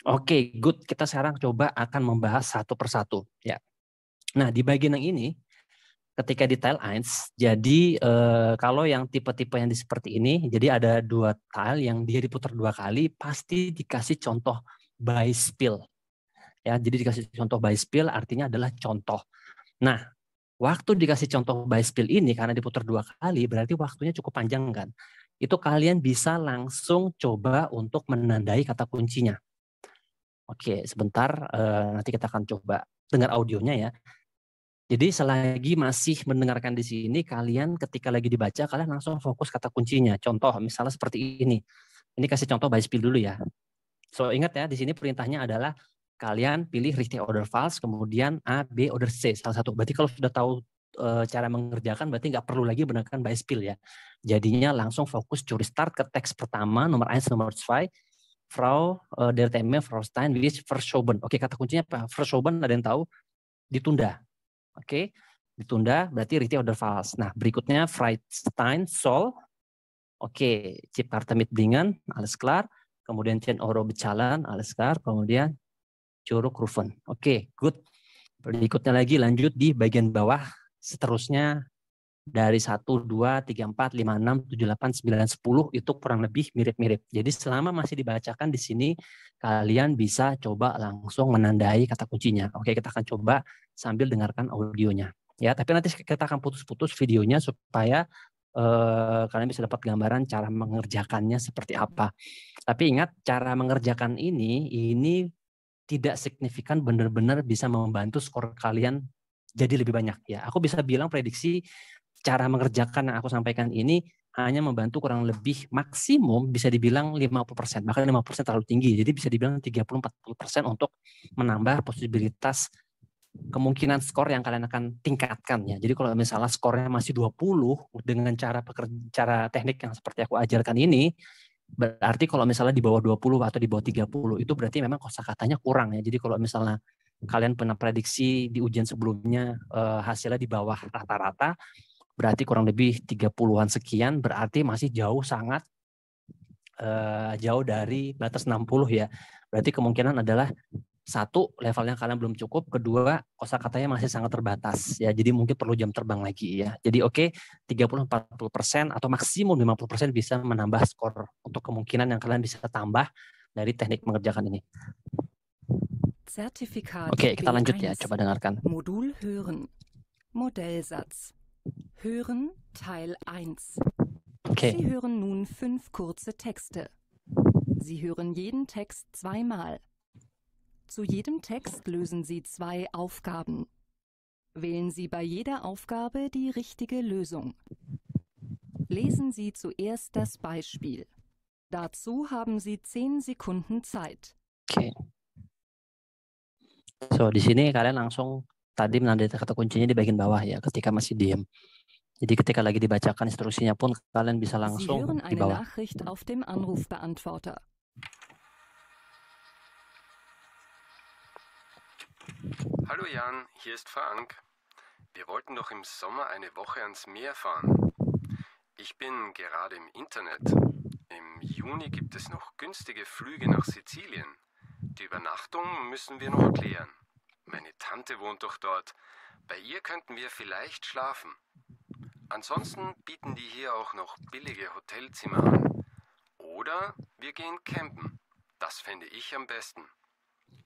Oke, good. Kita sekarang coba akan membahas satu persatu. Ya. Nah, di bagian yang ini, ketika di tile 1, jadi kalau yang tipe-tipe yang seperti ini, jadi ada 2 tile yang dia diputar 2 kali, pasti dikasih contoh by spill. Ya, jadi dikasih contoh by spill artinya adalah contoh. Nah, waktu dikasih contoh by spill ini karena diputar 2 kali, berarti waktunya cukup panjang kan? Itu kalian bisa langsung coba untuk menandai kata kuncinya. Oke, sebentar, nanti kita akan coba dengar audionya ya. Jadi selagi masih mendengarkan di sini, kalian ketika lagi dibaca, kalian langsung fokus kata kuncinya. Contoh, misalnya seperti ini. Ini kasih contoh by spill dulu ya. So ingat ya, di sini perintahnya adalah kalian pilih richtig oder false, kemudian A, B, oder C, salah satu. Berarti kalau sudah tahu cara mengerjakan, berarti nggak perlu lagi mendengarkan by spill ya. Jadinya langsung fokus curi start ke teks pertama, nomor 1, nomor 2, Frau der Thema, Frau Stein, wie verschoben. Oke, kata kuncinya apa? Verschoben, ada yang tahu? Ditunda. Oke, ditunda berarti richtig oder false. Nah, berikutnya Freistijn soll. Oke, Jakarta mitbringen, alles klar. Kemudian 10 euro bezahlen, alles klar. Kemudian curug rufen. Oke, good. Berikutnya lagi lanjut di bagian bawah. Seterusnya dari 1, 2, 3, 4, 5, 6, 7, 8, 9, 10 itu kurang lebih mirip-mirip. Jadi selama masih dibacakan di sini, kalian bisa coba langsung menandai kata kuncinya. Oke, kita akan coba sambil dengarkan audionya. Ya, tapi nanti kita akan putus-putus videonya supaya kalian bisa dapat gambaran cara mengerjakannya seperti apa. Tapi ingat, cara mengerjakan ini tidak signifikan benar-benar bisa membantu skor kalian jadi lebih banyak ya. Aku bisa bilang prediksi cara mengerjakan yang aku sampaikan ini hanya membantu kurang lebih maksimum bisa dibilang 50%, bahkan 50% terlalu tinggi. Jadi bisa dibilang 30-40% untuk menambah posibilitas kemungkinan skor yang kalian akan tingkatkan ya. Jadi kalau misalnya skornya masih 20 dengan cara teknik yang seperti aku ajarkan ini, berarti kalau misalnya di bawah 20 atau di bawah 30 itu berarti memang kosakatanya kurang ya. Jadi kalau misalnya kalian pernah prediksi di ujian sebelumnya hasilnya di bawah rata-rata, berarti kurang lebih 30-an sekian, berarti masih jauh, sangat jauh dari batas 60 ya. Berarti kemungkinan adalah 1, levelnya kalian belum cukup, 2, kosakatanya masih sangat terbatas ya. Jadi mungkin perlu jam terbang lagi ya. Jadi oke, 30-40% atau maksimum 50% bisa menambah skor untuk kemungkinan yang kalian bisa tambah dari teknik mengerjakan ini. Zertifikat Oke, kita lanjut ya, B1. coba dengarkan. Modul hören. Modellsatz. Hören Teil 1. Oke. Sie hören nun 5 kurze Texte. Sie hören jeden Text 2-mal. Zu jedem Text lösen Sie 2 Aufgaben. Wählen Sie bei jeder Aufgabe die richtige Lösung. Lesen Sie zuerst das Beispiel. Dazu haben Sie 10 Sekunden Zeit. Oke. So, di sini kalian langsung tadi menandai kata kuncinya di bagian bawah ya, ketika masih diam. Jadi ketika lagi dibacakan instruksinya pun kalian bisa Sie langsung hören di eine bawah. Nachricht auf dem Anrufbeantworter. Hallo Jan, hier ist Frank. Wir wollten doch im Sommer eine Woche ans Meer fahren. Ich bin gerade im Internet. Im Juni gibt es noch günstige Flüge nach Sizilien. Die Übernachtung müssen wir noch klären. Meine Tante wohnt doch dort. Bei ihr könnten wir vielleicht schlafen. Ansonsten bieten die hier auch noch billige Hotelzimmer an. Oder wir gehen campen. Das fände ich am besten.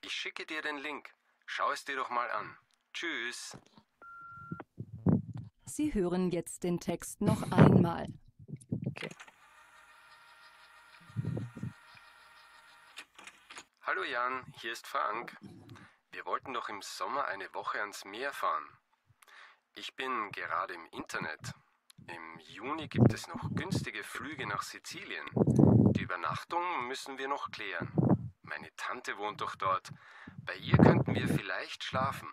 Ich schicke dir den Link. Schau es dir doch mal an. Tschüss. Sie hören jetzt den Text noch einmal. Okay. Hallo Jan, hier ist Frank. Wir wollten doch im Sommer eine Woche ans Meer fahren. Ich bin gerade im Internet. Im Juni gibt es noch günstige Flüge nach Sizilien. Die Übernachtung müssen wir noch klären. Meine Tante wohnt doch dort. Bei ihr könnten wir vielleicht schlafen.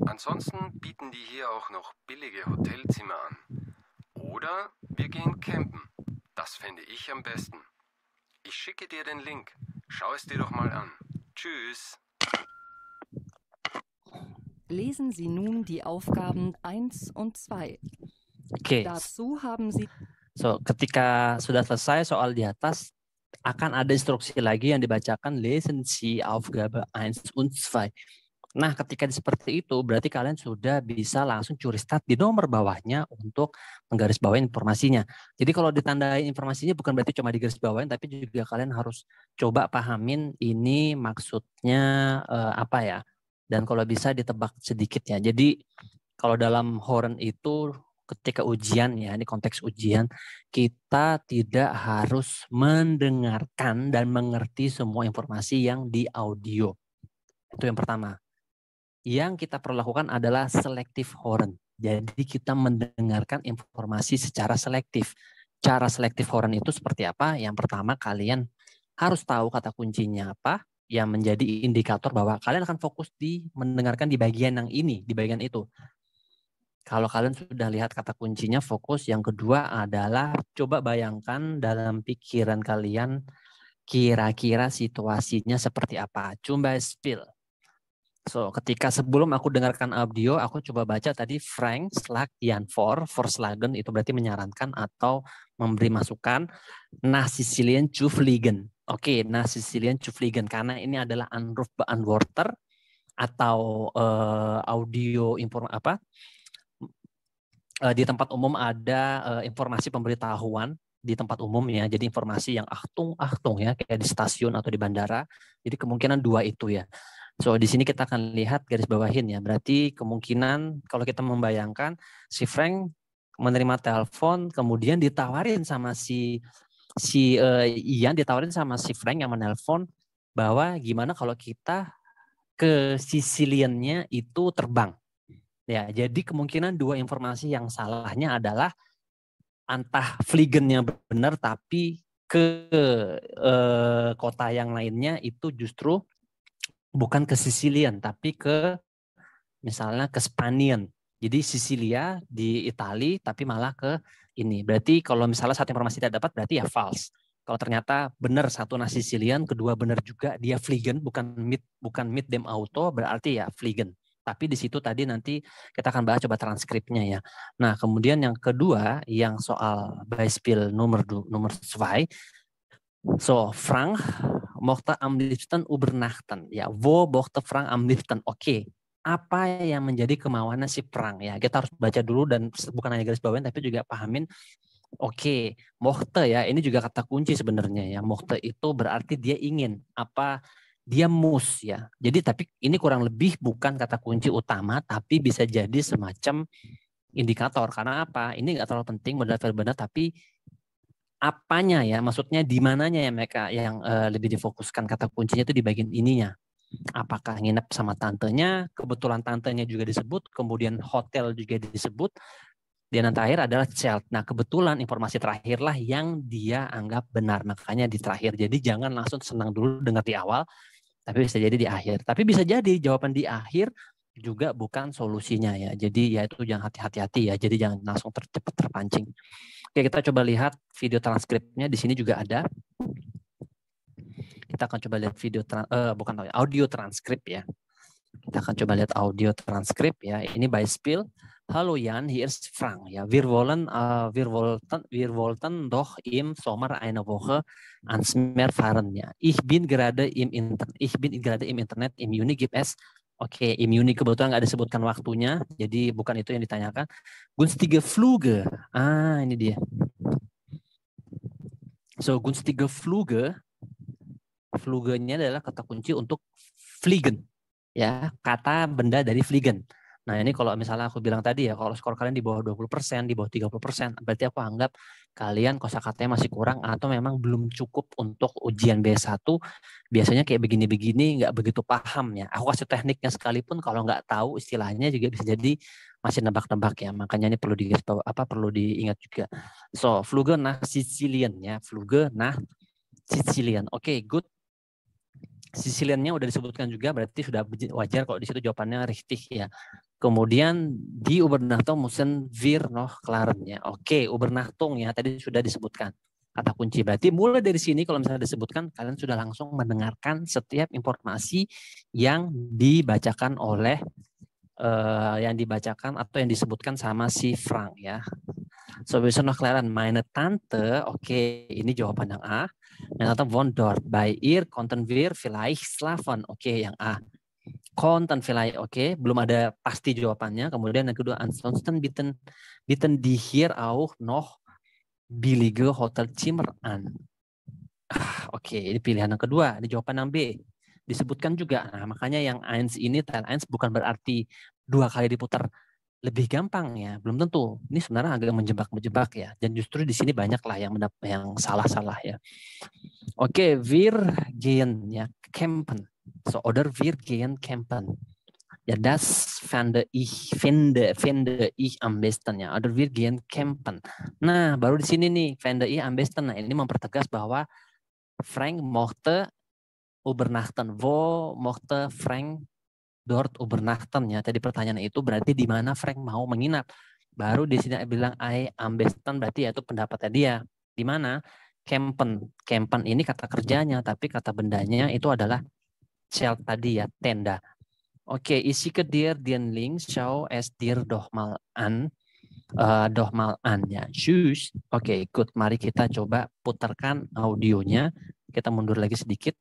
Ansonsten bieten die hier auch noch billige Hotelzimmer an. Oder wir gehen campen. Das fände ich am besten. Ich schicke dir den Link. Schau es dir doch mal an. Tschüss. Lesen Sie nun die Aufgaben 1 und 2. Oke. Dazu haben Sie So, ketika sudah selesai soal di atas, akan ada instruksi lagi yang dibacakan lesen Sie Aufgabe 1 und 2. Nah, ketika seperti itu, berarti kalian sudah bisa langsung curi start di nomor bawahnya untuk menggarisbawahi informasinya. Jadi kalau ditandai informasinya bukan berarti cuma digarisbawahin, tapi juga kalian harus coba pahamin ini maksudnya apa ya. Dan kalau bisa ditebak sedikit ya. Jadi kalau dalam Horen itu ketika ujian ya, ini konteks ujian, kita tidak harus mendengarkan dan mengerti semua informasi yang di audio. Itu yang pertama. Yang kita perlu lakukan adalah selective Horen. Jadi kita mendengarkan informasi secara selektif. Cara selektif Horen itu seperti apa? Yang pertama, kalian harus tahu kata kuncinya apa yang menjadi indikator bahwa kalian akan fokus di mendengarkan di bagian yang ini, di bagian itu. Kalau kalian sudah lihat kata kuncinya fokus, yang kedua adalah coba bayangkan dalam pikiran kalian kira-kira situasinya seperti apa. Coba spill. So, ketika sebelum aku dengarkan audio, aku coba baca tadi Frank Slag Jan Vorslagen, itu berarti menyarankan atau memberi masukan. Nach Sizilien zu fliegen. Oke, nach Sizilien zu fliegen. Karena ini adalah Anruf Beantworter atau audio di tempat umum ada informasi pemberitahuan di tempat umum ya. Jadi informasi yang achtung ya, kayak di stasiun atau di bandara. Jadi kemungkinan dua itu ya. So di sini kita akan lihat garis bawahin ya. Berarti kemungkinan kalau kita membayangkan si Frank menerima telepon, kemudian ditawarin sama Ian ditawarin sama si Frank yang menelpon bahwa gimana kalau kita ke Siciliannya itu terbang. Ya, jadi kemungkinan dua informasi yang salahnya adalah entah fligennya benar tapi ke kota yang lainnya itu justru bukan ke Sicilian, tapi ke misalnya ke Spanian. Jadi Sicilia di Italia, tapi malah ke ini. Berarti kalau misalnya satu informasi tidak dapat, berarti ya false. Kalau ternyata benar satu nah Sicilian, kedua benar juga dia Fliegen, bukan mit dem Auto, berarti ya Fliegen. Tapi di situ tadi nanti kita akan bahas coba transkripnya ya. Nah kemudian yang kedua, yang soal Beispiel nomor 2. So, Frank mochte am liebsten übernachten. Ya, wo mochte Frank am liebsten? Oke, apa yang menjadi kemauannya si Frank? Ya, kita harus baca dulu dan bukan hanya garis bawahin, tapi juga pahamin. Oke, mochte ya, ini juga kata kunci sebenarnya ya. Mochte itu berarti dia ingin apa? Dia mus ya. Jadi tapi ini kurang lebih bukan kata kunci utama, tapi bisa jadi semacam indikator. Karena apa? Ini nggak terlalu penting benar-benar, tapi apanya ya, maksudnya di mananya ya mereka yang lebih difokuskan kata kuncinya itu di bagian ininya. Apakah nginep sama tantenya, kebetulan tantenya juga disebut, kemudian hotel juga disebut, dan yang terakhir adalah child. Nah kebetulan informasi terakhirlah yang dia anggap benar, makanya di terakhir. Jadi jangan langsung senang dulu dengar di awal, tapi bisa jadi di akhir. Tapi bisa jadi jawaban di akhir juga bukan solusinya ya. Jadi ya itu jangan hati-hati ya. Jadi jangan langsung cepat terpancing. Oke, kita coba lihat video transkripnya. Di sini juga ada. Kita akan coba lihat audio transkrip ya. Kita akan coba lihat audio transkrip ya. Ini Beispiel. Hallo Jan, hier ist Frank. Ja, wir wollten doch im Sommer eine Woche ans Meer fahren. Ja, ich bin gerade im Internet. Im Juni gibt es. Oke, im Juni kebetulan nggak disebutkan waktunya, jadi bukan itu yang ditanyakan. Günstige Flüge. Ini dia. So, günstige Flüge. Flüge-nya adalah kata kunci untuk fliegen. Ya, kata benda dari fliegen. Nah, ini kalau misalnya aku bilang tadi ya, kalau skor kalian di bawah 20%, di bawah 30%, berarti aku anggap kalian kosakatanya masih kurang atau memang belum cukup untuk ujian B1. Biasanya kayak begini-begini nggak begitu paham ya. Aku kasih tekniknya sekalipun kalau nggak tahu istilahnya juga bisa jadi masih nebak-nebak ya. Makanya ini perlu diingat juga. So, Flüge nach Sizilien ya, Flüge nach Sizilien. Oke, good. Siciliannya udah disebutkan juga, berarti sudah wajar kalau di situ jawabannya richtig ya. Kemudian di Übernachtung müssen wir noch klären ya. Oke, Übernachtung ya tadi sudah disebutkan kata kunci. Berarti mulai dari sini kalau misalnya disebutkan, kalian sudah langsung mendengarkan setiap informasi yang dibacakan oleh atau yang disebutkan sama si Frank ya. So, wir müssen noch klären. Meine Tante, oke, ini jawaban yang A. Atau von dort. Bei ihr konnten wir vielleicht schlafen. Oke, yang A. Konnten vielleicht, oke. Belum ada pasti jawabannya. Kemudian yang kedua, ansonsten bieten die hier auch noch billige Hotelzimmer an. Oke, ini pilihan yang kedua. Di jawaban yang B. Disebutkan juga. Nah, makanya yang eins ini, Teil 1 bukan berarti 2 kali diputar lebih gampang ya. Belum tentu. Ini sebenarnya agak menjebak-menjebak ya. Dan justru di sini banyak lah yang salah-salah ya. Oke, wir gehen ya campen. So, oder wir gehen campen. Ja, das finde ich am besten ya. Oder wir gehen campen. Nah, baru di sini nih, finde ich am besten. Nah, ini mempertegas bahwa Frank mochte übernachten. Wo mochte Frank dort übernachten ya. Tadi pertanyaan itu berarti di mana Frank mau menginap. Baru di sini bilang I am besten berarti yaitu pendapatnya dia. Di mana? Campen. Campen ini kata kerjanya, tapi kata bendanya itu adalah Zelt tadi ya, tenda. Oke, isi ke dir den link, schau es dir doch mal an. Ya. Tschüss. Oke, good. Mari kita coba putarkan audionya. Kita mundur lagi sedikit.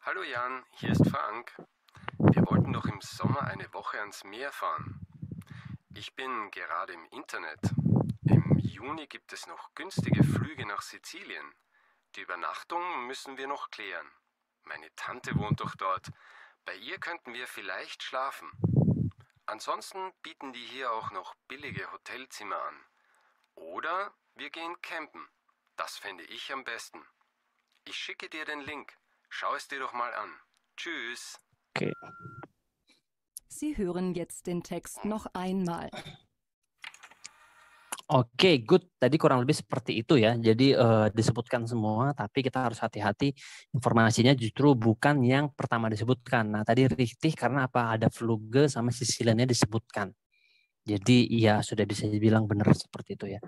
Hallo Jan, hier ist Frank. Wir wollten doch im Sommer eine Woche ans Meer fahren. Ich bin gerade im Internet. Im Juni gibt es noch günstige Flüge nach Sizilien. Die Übernachtung müssen wir noch klären. Meine Tante wohnt doch dort. Bei ihr könnten wir vielleicht schlafen. Ansonsten bieten die hier auch noch billige Hotelzimmer an. Oder wir gehen campen. Das fände ich am besten. Ich schicke dir den Link. Schau es dir doch mal an. Tschüss. Okay. Sie hören jetzt den Text noch einmal. Oke, good. Tadi kurang lebih seperti itu ya. Jadi disebutkan semua, tapi kita harus hati-hati. Informasinya justru bukan yang pertama disebutkan. Nah, tadi richtig karena apa? Ada Fluge sama Siciliannya disebutkan. Jadi ya sudah bisa dibilang benar seperti itu ya.